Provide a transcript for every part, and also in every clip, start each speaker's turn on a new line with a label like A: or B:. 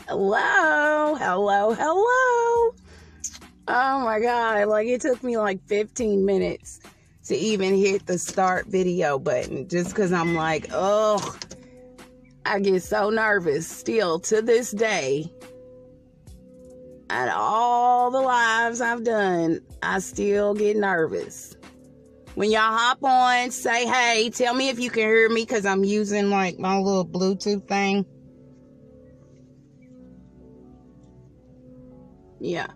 A: Hello, hello, hello. Oh my God, like it took me like 15 minutes to even hit the start video button just because I'm like, oh, I get so nervous still to this day. At all the lives I've done, I still get nervous. When y'all hop on, say hey, tell me if you can hear me because I'm using like my little Bluetooth thing. Yeah,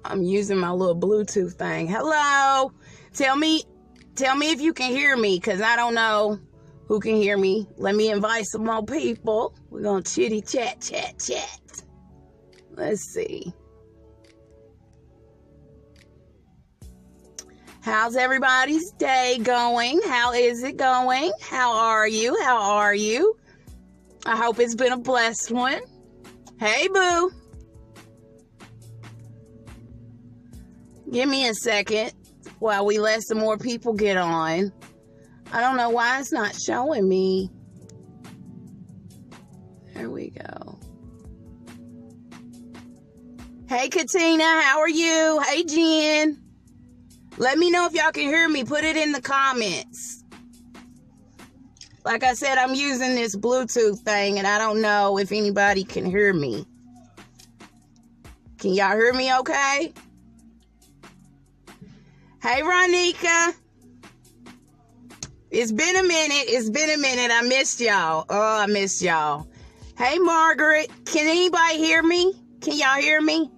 A: I'm using my little Bluetooth thing. Hello, tell me if you can hear me because I don't know who can hear me. Let me invite some more people. We're gonna chitty chat. Let's see. How's everybody's day going? How is it going? How are you? I hope it's been a blessed one. Hey, boo. Give me a second while we let some more people get on. I don't know why it's not showing me. There we go. Hey, Katina, how are you? Hey, Jen. Let me know if y'all can hear me. Put it in the comments. Like I said, I'm using this Bluetooth thing, and I don't know if anybody can hear me. Can y'all hear me okay? Hey, Ronika. It's been a minute. I missed y'all. Oh, I missed y'all. Hey, Margaret. Can anybody hear me? Can y'all hear me?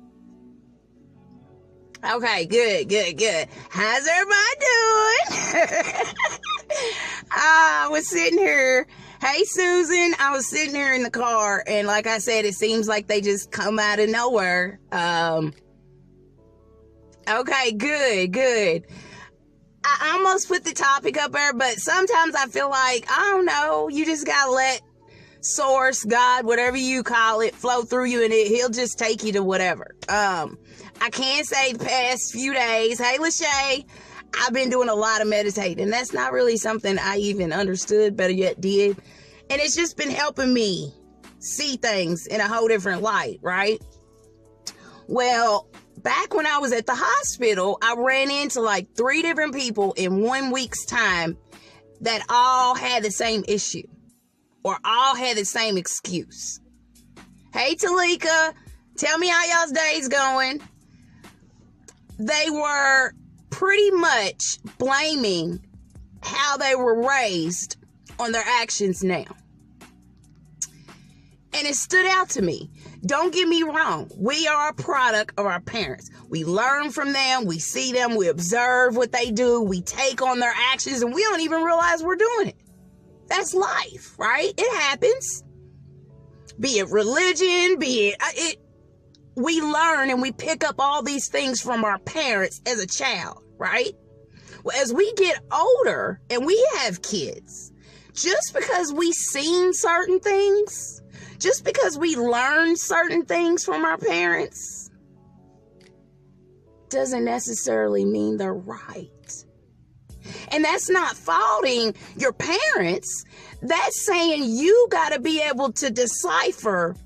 A: Okay, good. How's everybody doing? I was sitting here. Hey, Susan. I was sitting here in the car, and like I said, it seems like they just come out of nowhere. Okay, good. I almost put the topic up there, but sometimes I feel like, I don't know, you just gotta let source, God, whatever you call it, flow through you, and he'll just take you to whatever. I can't say the past few days, hey, Lachey, I've been doing a lot of meditating. That's not really something I even understood, better yet did. And it's just been helping me see things in a whole different light, right? Well, back when I was at the hospital, I ran into like 3 different people in 1 week's time that all had the same issue or all had the same excuse. Hey, Talika, tell me how y'all's day's going. They were pretty much blaming how they were raised on their actions now. And it stood out to me. Don't get me wrong. We are a product of our parents. We learn from them. We see them. We observe what they do. We take on their actions, and we don't even realize we're doing it. That's life, right? It happens. Be it religion, we learn and we pick up all these things from our parents as a child, right? Well, as we get older and we have kids, just because we seen certain things, just because we learn certain things from our parents, doesn't necessarily mean they're right. And that's not faulting your parents. That's saying you got to be able to decipher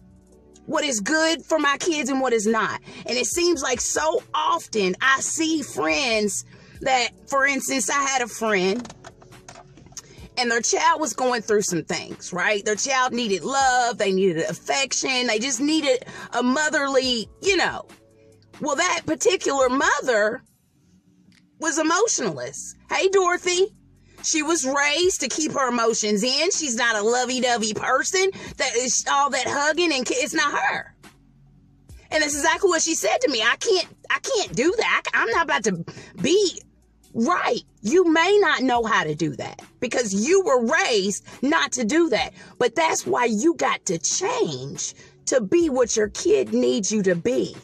A: what is good for my kids and what is not. And it seems like so often I see friends that, for instance, I had a friend and their child was going through some things, right? Their child needed love. They needed affection. They just needed a motherly, Well, that particular mother was emotionless. Hey, Dorothy. She was raised to keep her emotions in. She's not a lovey-dovey person that is all that hugging, and it's not her. And that's exactly what she said to me. I can't do that. I'm not about to be right. You may not know how to do that because you were raised not to do that. But that's why you got to change to be what your kid needs you to be.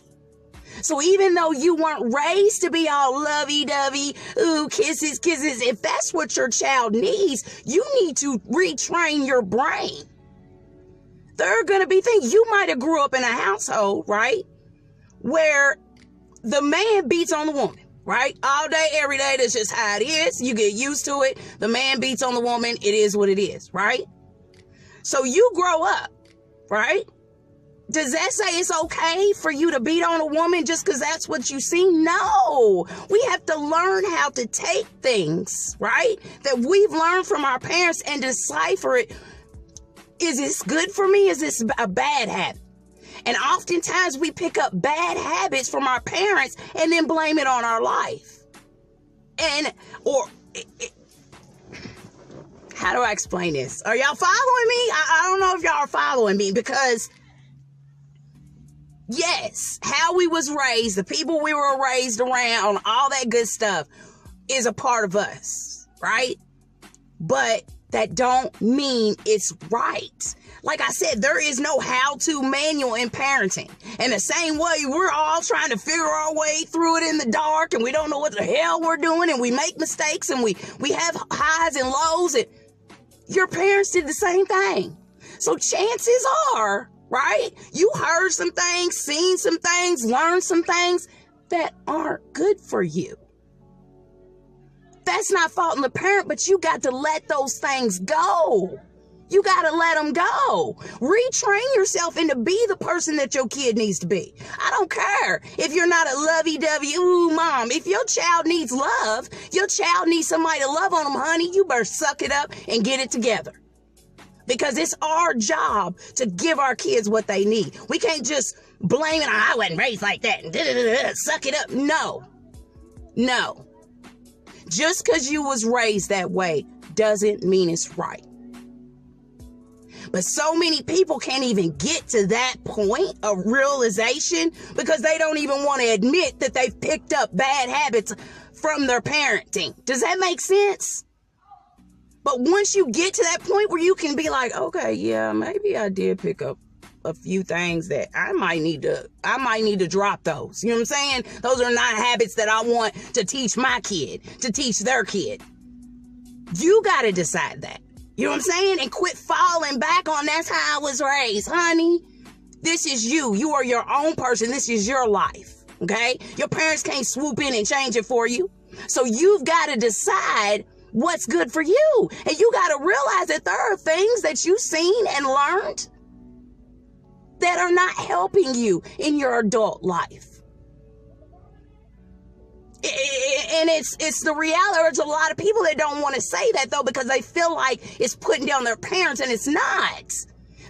A: So even though you weren't raised to be all lovey-dovey, ooh, kisses, if that's what your child needs, you need to retrain your brain. There are going to be things. You might have grew up in a household, right, where the man beats on the woman, right? All day, every day, that's just how it is. You get used to it. The man beats on the woman. It is what it is, right? So you grow up, right? Does that say it's okay for you to beat on a woman just because that's what you see? No. We have to learn how to take things, right, that we've learned from our parents and decipher it. Is this good for me? Is this a bad habit? And oftentimes we pick up bad habits from our parents and then blame it on our life. How do I explain this? Are y'all following me? I don't know if y'all are following me, because yes, how we was raised, the people we were raised around, all that good stuff is a part of us, right? But that don't mean it's right. Like I said, there is no how-to manual in parenting. And the same way, we're all trying to figure our way through it in the dark, and we don't know what the hell we're doing, and we make mistakes, and we have highs and lows, and your parents did the same thing. So chances are, right, you heard some things, seen some things, learned some things that aren't good for you. That's not faulting the parent, but you got to let those things go. You got to let them go. Retrain yourself into be the person that your kid needs to be. I don't care if you're not a lovey-dovey, ooh, mom. If your child needs love, your child needs somebody to love on them, honey, you better suck it up and get it together. Because it's our job to give our kids what they need. We can't just blame it on, I wasn't raised like that, and suck it up. No. Just because you was raised that way doesn't mean it's right. But so many people can't even get to that point of realization because they don't even want to admit that they've picked up bad habits from their parenting. Does that make sense? But once you get to that point where you can be like, okay, yeah, maybe I did pick up a few things that I might need to drop those. You know what I'm saying? Those are not habits that I want to teach my kid, to teach their kid. You got to decide that. You know what I'm saying? And quit falling back on that's how I was raised, honey. This is you. You are your own person. This is your life. Okay? Your parents can't swoop in and change it for you. So you've got to decide what's good for you. And you got to realize that there are things that you've seen and learned that are not helping you in your adult life. And it's the reality. There's a lot of people that don't want to say that, though, because they feel like it's putting down their parents, and it's not.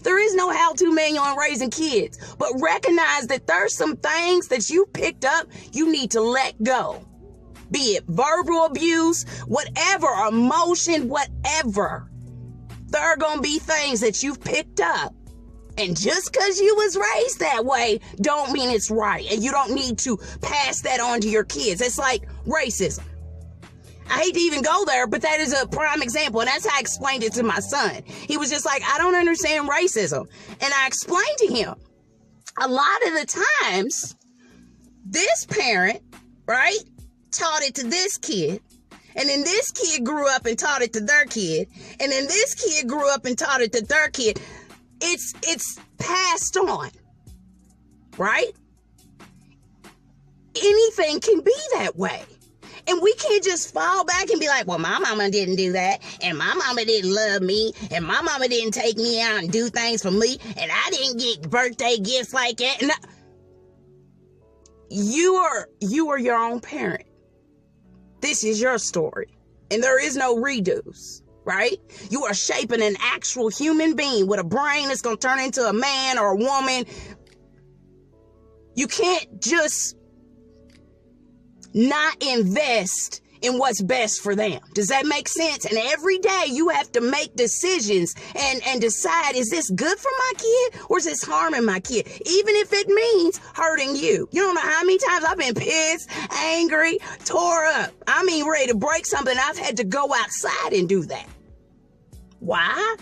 A: There is no how-to manual on raising kids. But recognize that there's some things that you picked up you need to let go. Be it verbal abuse, whatever, emotion, whatever. There are going to be things that you've picked up. And just because you was raised that way don't mean it's right. And you don't need to pass that on to your kids. It's like racism. I hate to even go there, but that is a prime example. And that's how I explained it to my son. He was just like, I don't understand racism. And I explained to him, a lot of the times, this parent, right, taught it to this kid. And then this kid grew up and taught it to their kid. And then this kid grew up and taught it to their kid. It's passed on, right? Anything can be that way. And we can't just fall back and be like, well, my mama didn't do that, and my mama didn't love me, and my mama didn't take me out and do things for me, and I didn't get birthday gifts like that. And you are your own parent. This is your story. And there is no redos. Right? You are shaping an actual human being with a brain that's going to turn into a man or a woman. You can't just not invest in what's best for them. Does that make sense? And every day you have to make decisions and decide, is this good for my kid or is this harming my kid? Even if it means hurting you. You don't know how many times I've been pissed, angry, tore up. I mean, ready to break something. I've had to go outside and do that. Why?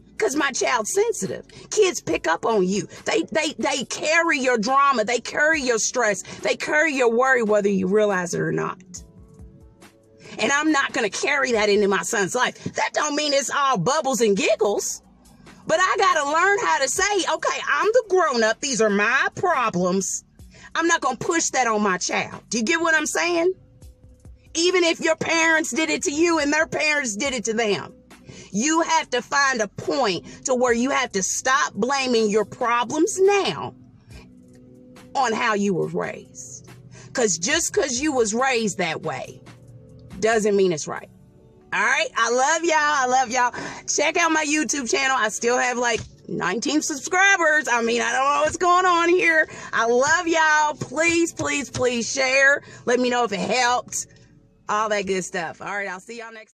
A: Because my child's sensitive. Kids pick up on you. They carry your drama. They carry your stress. They carry your worry, whether you realize it or not. And I'm not going to carry that into my son's life. That don't mean it's all bubbles and giggles. But I got to learn how to say, okay, I'm the grown-up. These are my problems. I'm not going to push that on my child. Do you get what I'm saying? Even if your parents did it to you and their parents did it to them. You have to find a point to where you have to stop blaming your problems now on how you were raised. Because just because you was raised that way doesn't mean it's right. All right. I love y'all. I love y'all. Check out my YouTube channel. I still have like 19 subscribers. I mean, I don't know what's going on here. I love y'all. Please, please, please share. Let me know if it helped. All that good stuff. All right. I'll see y'all next.